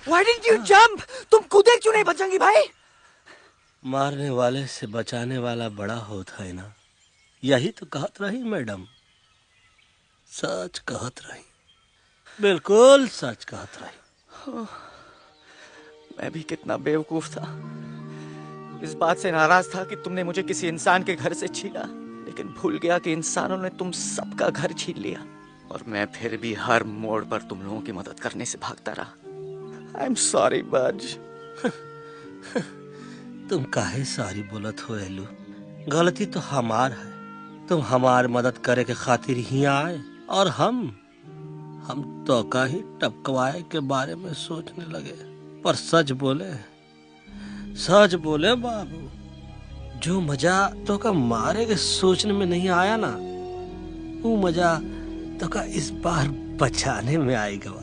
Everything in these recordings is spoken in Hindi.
Why didn't you jump? तुम कूदे क्यों नहीं बचेंगी भाई? मारने वाले से बचाने वाला बड़ा होता है ना, यही तो कहत रही मैडम। सच कहत रही, बिल्कुल सच कहत रही। मैं भी कितना बेवकूफ था। इस बात से नाराज था कि तुमने मुझे किसी इंसान के घर से छीना, लेकिन भूल गया कि इंसानों ने तुम सबका घर छीन लिया और मैं फिर भी हर मोड़ पर तुम लोगों की मदद करने से भागता रहा। आई एम सॉरी बज। तुम काहे सारी बोलत हो एलू? गलती तो हमार है। तुम हमार मदद करे के खातिर ही आए और हम तो का ही टपकवाए के बारे में सोचने लगे। पर सच बोले बाबू, जो मजा तो का मारे के सोचने में नहीं आया ना, वो मजा तो का इस बार बचाने में आएगा।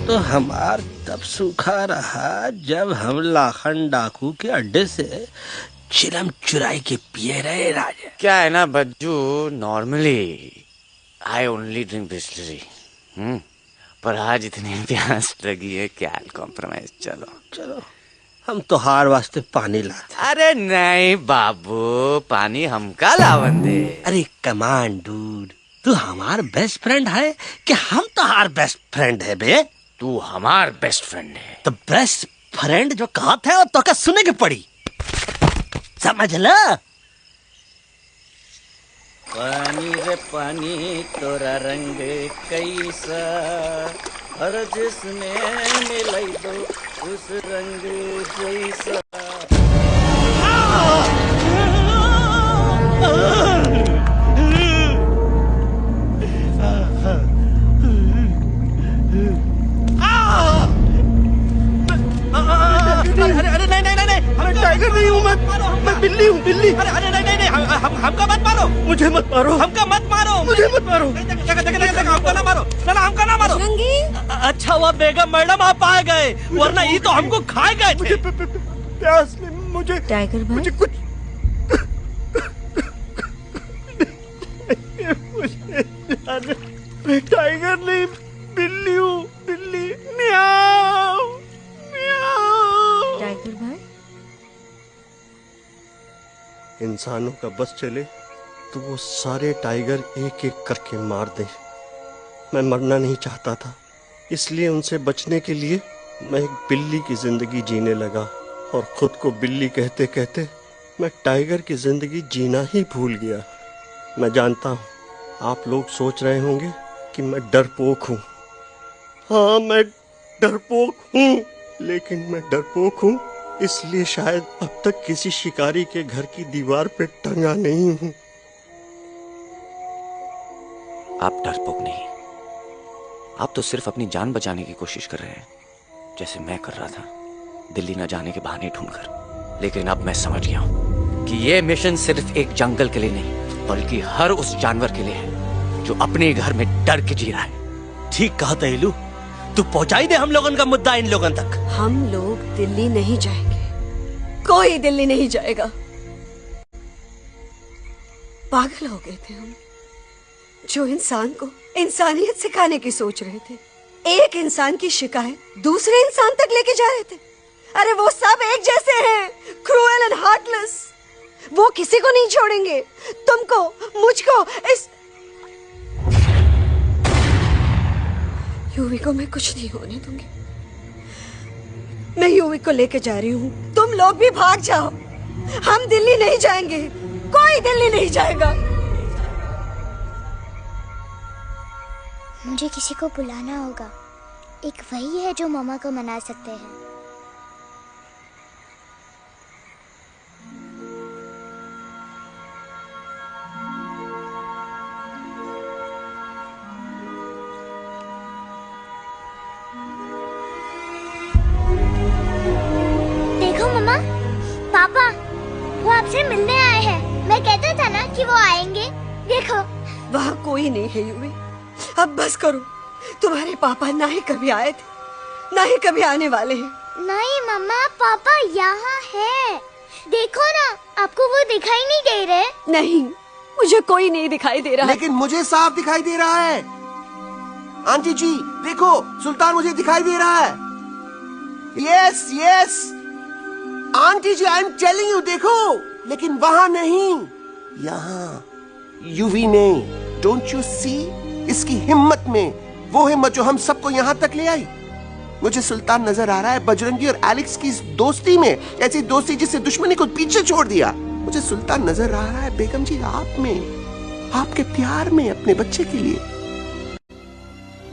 तो हमार तब सूखा रहा जब हम लाखन डाकू के अड्डे से चिलम चुराई के पिए रहे राजा। क्या है ना Bajju, normally I only drink Bisleri, पर आज इतनी प्यास लगी है क्या कॉम्प्रोमाइज। चलो हम तो हार वास्ते पानी लाते। अरे नहीं बाबू, पानी हमका लावन दे। अरे कमान डूड, तू हमार बेस्ट फ्रेंड है कि हम तो हार बेस्ट फ्रेंड है बे? तू हमार बेस्ट फ्रेंड है। तो बेस्ट फ्रेंड जो कहा था तो क्या सुने की पड़ी, समझ ला। पानी रे पानी तोरा रंग कैसा, हर जिसमें मिलाई दो उस रंग जैसा। अरे नहीं, मैं टाइगर नहीं हूँ, मैं बिल्ली हूँ, बिल्ली। अरे नहीं, हमका मत मारो, मुझे मत मारो, हमका मत मारो, मुझे मत मारो, हमका ना मारो, हमका ना मारो। अच्छा हुआ बेगम मैडम आप आ गए, वरना ये तो हमको खाए गए थे। प्यास ने मुझे, टाइगर भाई, मुझे कुछ मैं टाइगर नहीं, बिल्ली हूँ, बिल्ली। म्याऊ म्याऊ। टाइगर भाई, इंसानों का बस चले तो वो सारे टाइगर एक एक करके मार दें। मैं मरना नहीं चाहता था, इसलिए उनसे बचने के लिए मैं एक बिल्ली की जिंदगी जीने लगा और खुद को बिल्ली कहते कहते मैं टाइगर की जिंदगी जीना ही भूल गया। मैं जानता हूँ आप लोग सोच रहे होंगे कि मैं डरपोक हूँ। हाँ, मैं डरपोक हूँ, लेकिन मैं डरपोक हूँ इसलिए शायद अब तक किसी शिकारी के घर की दीवार पे टंगा नहीं हूँ। आप डरपोक नहीं, आप तो सिर्फ अपनी जान बचाने की कोशिश कर रहे हैं, जैसे मैं कर रहा था दिल्ली न जाने के बहाने ढूंढकर। लेकिन अब मैं समझ गया हूं कि यह मिशन सिर्फ एक जंगल के लिए नहीं, बल्कि हर उस जानवर के लिए है जो अपने घर में डर के जी रहा है। ठीक कहा तैलू, तू पहुंचाई दे हम लोगन का मुद्दा इन लोगन तक। हम लोग दिल्ली नहीं जाएंगे, कोई दिल्ली नहीं जाएगा। पागल हो गए थे हम, जो इंसान को इंसानियत सिखाने की सोच रहे थे, एक इंसान की शिकायत दूसरे इंसान तक लेके जा रहे थे। अरे वो सब एक जैसे हैं, क्रूएल एंड हार्टलेस। वो किसी को नहीं छोड़ेंगे, तुमको, मुझको, इस यूवी को मैं कुछ नहीं होने दूंगी। मैं यूवी को लेके जा रही हूँ, तुम लोग भी भाग जाओ। हम दिल्ली नहीं जाएंगे, कोई दिल्ली नहीं जाएगा। मुझे किसी को बुलाना होगा, एक वही है जो मामा को मना सकते हैं। वहाँ कोई नहीं है युवी। अब बस करो। तुम्हारे पापा ना ही कभी आए थे, ना ही कभी आने वाले हैं। नहीं मम्मा, पापा यहाँ है। देखो ना, आपको वो दिखाई नहीं दे रहे? नहीं, मुझे कोई नहीं दिखाई दे रहा। लेकिन मुझे साफ दिखाई दे रहा है। आंटी जी देखो, सुल्तान मुझे दिखाई दे रहा है। Yes yes aunty ji, I am telling you, देखो। लेकिन वहां नहीं, यहाँ यूवी ने। Don't you see? इसकी हिम्मत में, वो हिम्मत जो हम सबको यहाँ तक ले आई। मुझे सुल्तान नजर आ रहा है बजरंगी और एलेक्स की इस दोस्ती में, ऐसी दोस्ती जिससे दुश्मनी को पीछे छोड़ दिया। मुझे सुल्तान नजर आ रहा है बेगम जी आप में, आपके प्यार में, अपने बच्चे के लिए।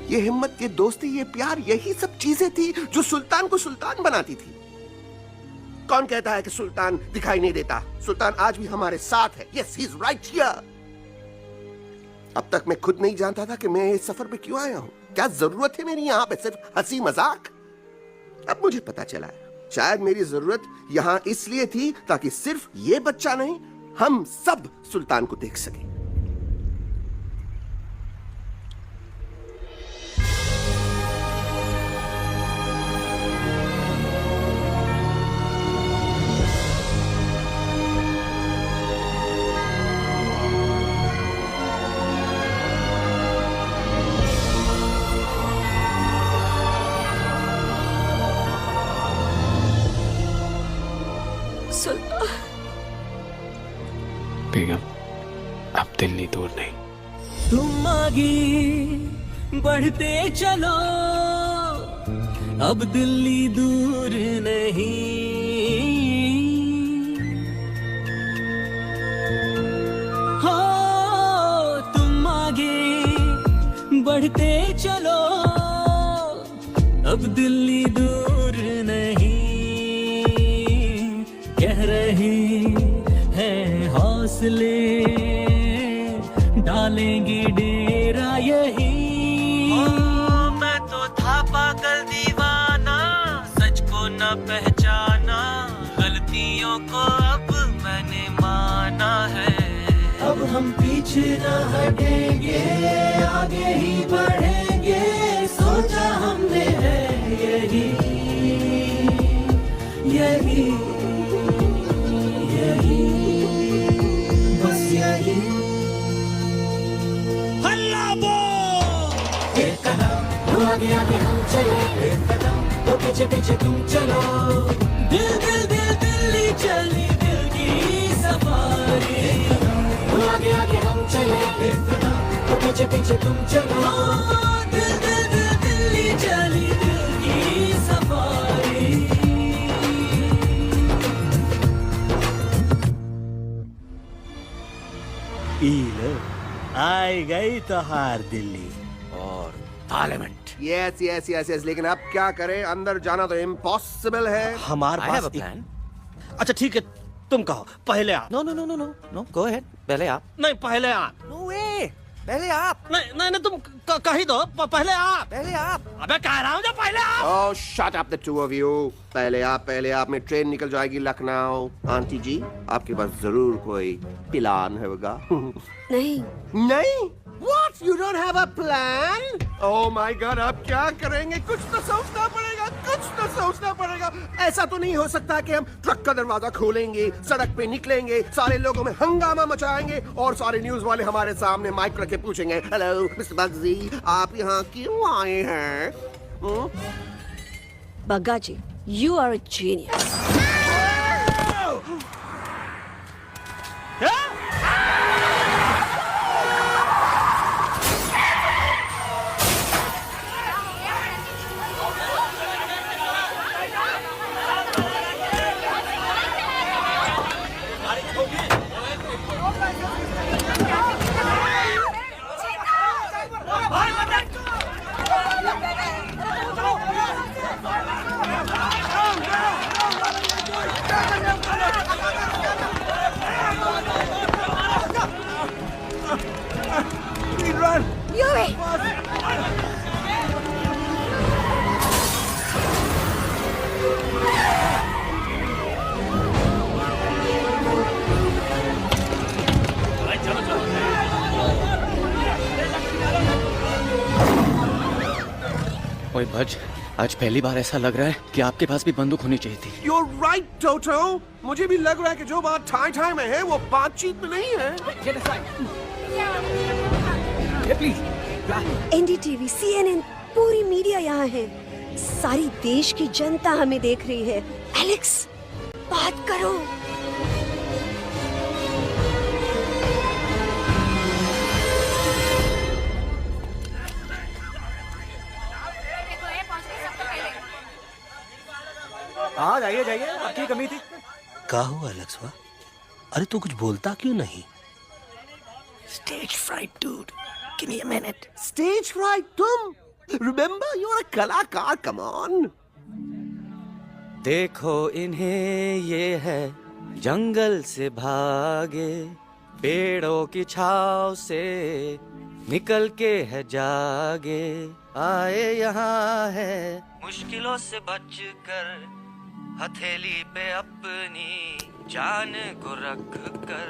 ये हिम्मत, ये दोस्ती, ये प्यार, यही सब चीजें थी जो सुल्तान को सुल्तान बनाती थी। कौन कहता है कि सुल्तान दिखाई नहीं देता? सुल्तान आज भी हमारे साथ है। Yes, he is right here. अब तक मैं खुद नहीं जानता था कि मैं इस सफर पे क्यों आया हूं। क्या जरूरत है मेरी यहाँ पे सिर्फ हंसी मजाक? अब मुझे पता चला है, शायद मेरी जरूरत यहाँ इसलिए थी ताकि सिर्फ ये बच्चा नहीं, हम सब सुल्तान को देख सकें। बेगम, अब दिल्ली दूर नहीं। तुम आगे बढ़ते चलो, अब दिल्ली दूर नहीं। हो तुम आगे बढ़ते चलो, अब दिल्ली दूर नहीं। कह रहे हैं हौसले, डालेंगे डेरा यही। मैं तो था पागल दीवाना, सच को न पहचाना, गलतियों को अब मैंने माना है। अब हम पीछे न हटेंगे, आगे ही बढ़ेंगे, सोचा हमने है यही यही यही, बस यही। हल्ला बोल! एक कदम तो आगे आगे हम चले, एक कदम तो पीछे पीछे तुम चलो। दिल दिल दिल दिल्ली चली, दिल की सफारी। तो आगे आगे हम चले, एक कदम तो पीछे पीछे तुम चलो। दिल दिल दिल दिल्ली चली, दिल की सफारी। आई गई तो हार दिल्ली और parliament. Yes yes yes yes, लेकिन अब क्या करें? अंदर जाना तो इम्पॉसिबल है। हमारे I have pass a plan. अच्छा ठीक है, तुम कहो, पहले आप। No no no no no no, go ahead, पहले आप। नहीं, पहले आप। नो वे, पहले आप। नहीं नहीं नहीं, तुम कही दो, पहले आप। पहले आप। अबे कह रहा हूँ जो पहले आप। Oh shut up the two of you. पहले आप में ट्रेन निकल जाएगी लखनऊ। आंटी जी आपके पास जरूर कोई प्लान होगा। नहीं, नहीं? What? You don't have a plan? Oh my God! अब क्या करेंगे? कुछ तो सोचना पड़ेगा, कुछ तो सोचना पड़ेगा। ऐसा तो नहीं हो सकता कि हम ट्रक का दरवाजा खोलेंगे, सड़क पे निकलेंगे, सारे लोगों में हंगामा मचाएंगे और सारे न्यूज वाले हमारे सामने माइक रख के पूछेंगे, हेलो मिस्टर बग्जी, आप यहाँ क्यों आए हैं? बग्गा जी, you are a genius. ओए भज, आज पहली बार ऐसा लग रहा है कि आपके पास भी बंदूक होनी चाहिए थी। You're right, Toto. मुझे भी लग रहा है कि जो बात ठाई ठाई में है वो बातचीत में नहीं है। एनडीटीवी, CNN, पूरी मीडिया यहाँ है। सारी देश की जनता हमें देख रही है। एलेक्स, बात करो। हाँ जाइए जाइए, आपकी कमी थी। क्या हुआ लक्ष्मा? अरे तू कुछ बोलता क्यों नहीं? Stage fright, dude. Give me a minute. Stage fright, तुम? Remember, you're a कलाकार. Come on. देखो इन्हें, ये है जंगल से भागे, पेड़ों की छाव से निकल के है जागे, आए यहाँ है मुश्किलों से बचकर, हथेली पे अपनी जान को रख कर,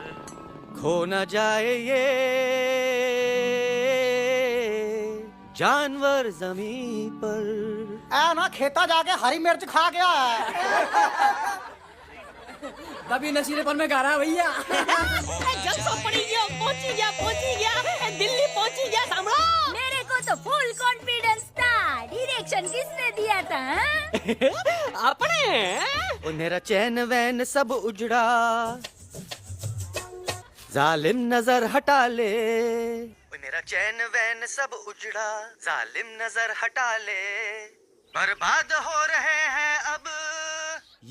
खो न जाए ये जानवर जमीन पर। ना खेता जाके हरी मिर्च खा गया है। तभी नशीलेपन में गा रहा है भैया। दिल्ली पहुंची गया सामरा। मेरे को तो फुल कॉन्फिडेंस था। डायरेक्शन किसने दिया था? अपने मेरा चैन वैन सब उजड़ा, जालिम नजर हटा ले, मेरा चैन वैन सब उजड़ा, जालिम नजर हटा ले, बर्बाद हो रहे हैं अब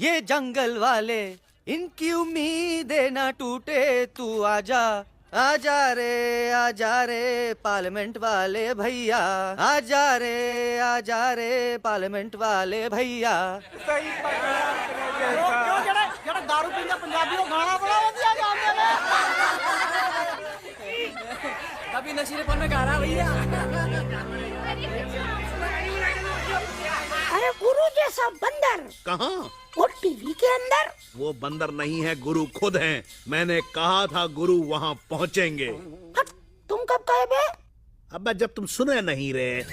ये जंगल वाले, इनकी उम्मीदें ना टूटे, तू आजा आजा रे पार्लियामेंट वाले भैया, आजा रे पार्लियामेंट वाले भैया। दारू पीना पंजाबी को गाना बड़ा दिया जाता तभी नशीलेपन में गा रहा है भैया। अरे गुरु जैसा बंदर कहाँ? और टीवी के अंदर। वो बंदर नहीं है, गुरु खुद हैं। मैंने कहा था गुरु वहाँ पहुँचेंगे। तुम कब कहे बे? अब जब तुम सुने नहीं रहे। ये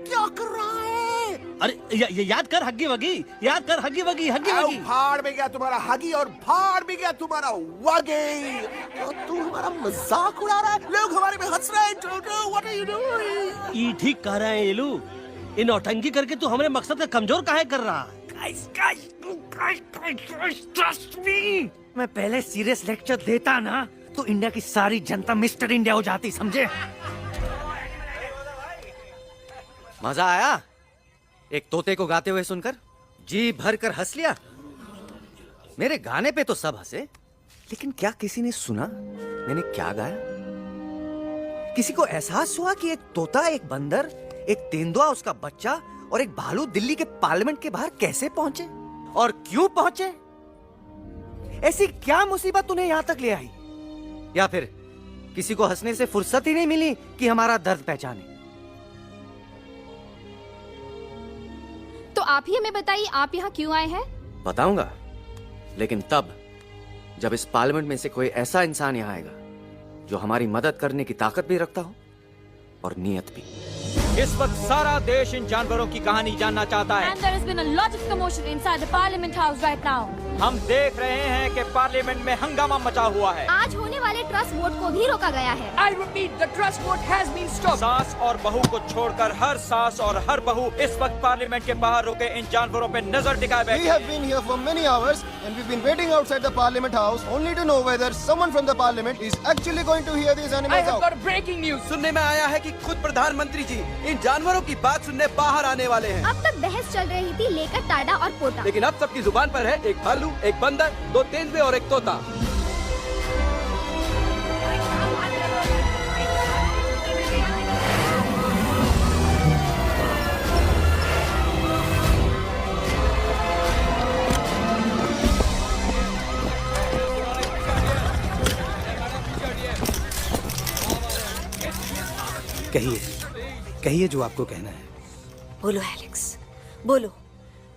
क्या कर रहा है? अरे याद कर हग्गी वगी, याद कर हग्गी वगी, हग्गी वगी। भाड़ में गया तुम्हारा हगी और भाड़ में गया तुम्हारा वगे। और तू हमारा मजाक उड़ा रहा है। लोग हमारे में हंस रहे हैं। What are you doing? ई ठीक कह रहे हैं येलू। इन नौटंकी करके तू हमारे मकसद का कमजोर काहे कर रहा है? मैं पहले सीरियस लेक्चर देता ना तो इंडिया की सारी जनता मिस्टर इंडिया हो जाती, समझे? मजा आया एक तोते को गाते हुए सुनकर? जी भर कर हंस लिया। मेरे गाने पे तो सब हंसे, लेकिन क्या किसी ने सुना मैंने क्या गाया? किसी को एहसास हुआ कि एक तोता, एक बंदर, एक तेंदुआ, उसका बच्चा और एक भालू दिल्ली के पार्लियामेंट के बाहर कैसे पहुंचे और क्यों पहुंचे? ऐसी क्या मुसीबत उन्हें यहां तक ले आई? या फिर किसी को हंसने से फुर्सत ही नहीं मिली कि हमारा दर्द पहचाने? तो आप ही हमें बताइए, आप यहाँ क्यों आए हैं? बताऊंगा, लेकिन तब जब इस पार्लियामेंट में से कोई ऐसा इंसान यहाँ आएगा जो हमारी मदद करने की ताकत भी रखता हो और नीयत भी। इस वक्त सारा देश इन जानवरों की कहानी जानना चाहता है। And there has been a lot of commotion inside the Parliament House right now. हम देख रहे हैं कि पार्लियामेंट में हंगामा मचा हुआ है। आज होने वाले ट्रस्ट वोट को भी रोका गया है। I repeat, the trust vote has been stopped. सास और बहू को छोड़कर हर सास और हर बहू इस वक्त पार्लियामेंट के बाहर रुके इन जानवरों पे नजर टिकाए बैठे। We have been here for many hours and we've been waiting outside the Parliament House only to know whether someone from the Parliament is actually going to hear these animals out. I have got breaking news. सुनने में आया है कि खुद प्रधानमंत्री जी इन जानवरों की बात सुनने बाहर आने वाले हैं। अब तक बहस चल रही थी लेकर टाडा और पोटा, लेकिन अब सबकी जुबान पर है एक भालू, एक बंदर, दो तेंदुए और एक तोता। कहिए जो आपको कहना है। बोलो एलेक्स, बोलो।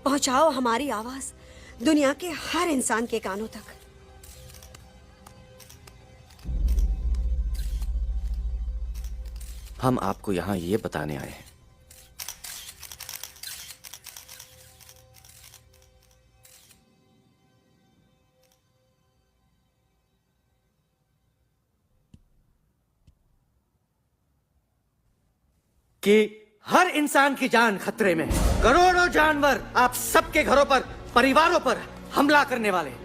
पहुंचाओ हमारी आवाज दुनिया के हर इंसान के कानों तक। हम आपको यहां ये बताने आए हैं कि हर इंसान की जान खतरे में है। करोड़ों जानवर आप सबके घरों पर, परिवारों पर हमला करने वाले हैं।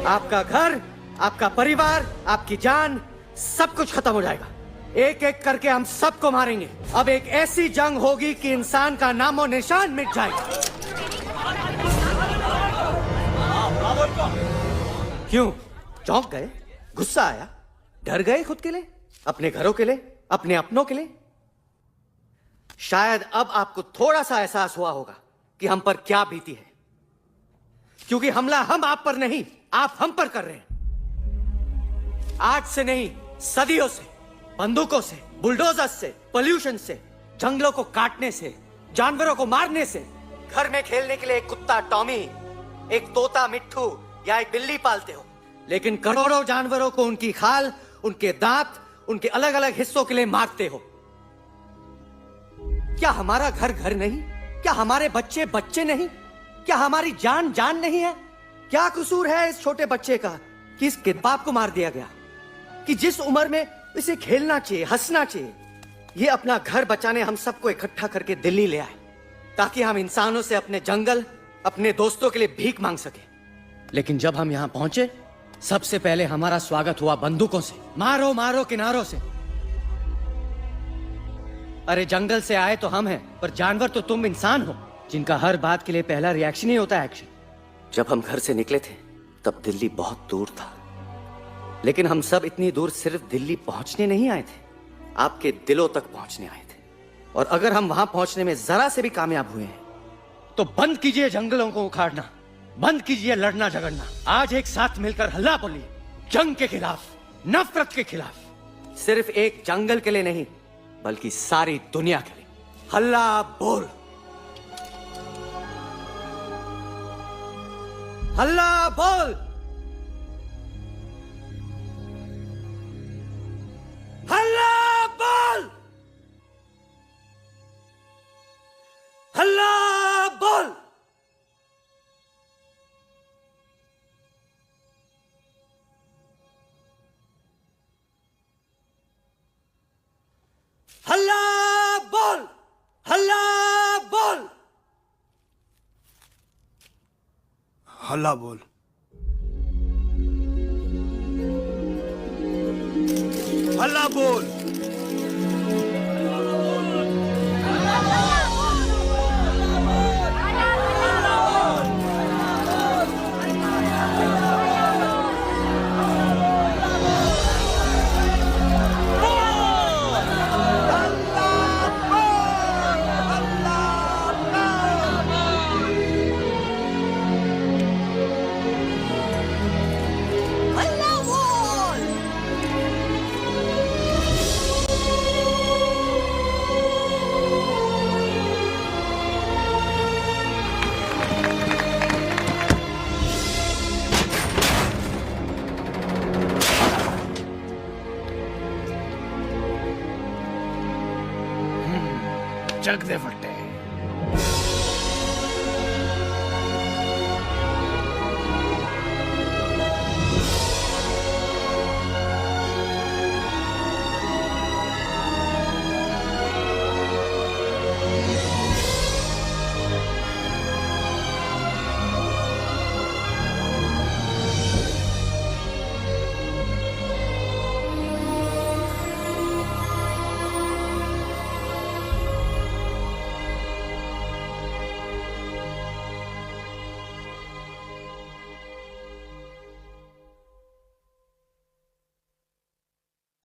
आपका घर, आपका परिवार, आपकी जान, सब कुछ खत्म हो जाएगा। एक एक करके हम सबको मारेंगे। अब एक ऐसी जंग होगी कि इंसान का नामो निशान मिट जाएगा। क्यों चौंक गए? गुस्सा आया? डर गए खुद के लिए, अपने घरों के लिए, अपने अपनों के लिए? शायद अब आपको थोड़ा सा एहसास हुआ होगा कि हम पर क्या बीती है, क्योंकि हमला हम आप पर नहीं, आप हम पर कर रहे हैं। आज से नहीं, सदियों से, बंदूकों से, बुलडोजर से, पोल्यूशन से, जंगलों को काटने से, जानवरों को मारने से। घर में खेलने के लिए एक कुत्ता टॉमी, एक तोता मिट्ठू या एक बिल्ली पालते हो, लेकिन करोड़ों जानवरों को उनकी खाल, उनके दांत, उनके अलग अलग हिस्सों के लिए मारते हो। क्या हमारा घर घर नहीं? क्या हमारे बच्चे बच्चे नहीं? क्या हमारी जान जान नहीं है? क्या कसूर है इस छोटे बच्चे का कि इसके बाप को मार दिया गया, कि जिस उम्र में इसे खेलना चाहिए, हंसना चाहिए? ये अपना घर बचाने हम सबको इकट्ठा करके दिल्ली ले आए, ताकि हम इंसानों से अपने जंगल, अपने दोस्तों के लिए भीख मांग सके। लेकिन जब हम यहां पहुंचे, सबसे पहले हमारा स्वागत हुआ बंदूकों से। मारो मारो किनारों से। अरे जंगल से आए तो हम हैं, पर जानवर तो तुम इंसान हो, जिनका हर बात के लिए पहला रिएक्शन ही होता है एक्शन। जब हम घर से निकले थे तब दिल्ली बहुत दूर था, लेकिन हम सब इतनी दूर सिर्फ दिल्ली पहुंचने नहीं आए थे, आपके दिलों तक पहुंचने आए थे। और अगर हम वहां पहुंचने में जरा से भी कामयाब हुए हैं, तो बंद कीजिए जंगलों को उखाड़ना, बंद कीजिए लड़ना झगड़ना। आज एक साथ मिलकर हल्ला बोलिए, जंग के खिलाफ, नफरत के खिलाफ। सिर्फ एक जंगल के लिए नहीं, बल्कि सारी दुनिया के लिए। हल्ला बोल, हल्ला बोल, हल्ला बोल, हल्ला बोल। हल्ला बोल, हल्ला बोल, हल्ला बोल। हल्ला बोल। चक दे फट्टे।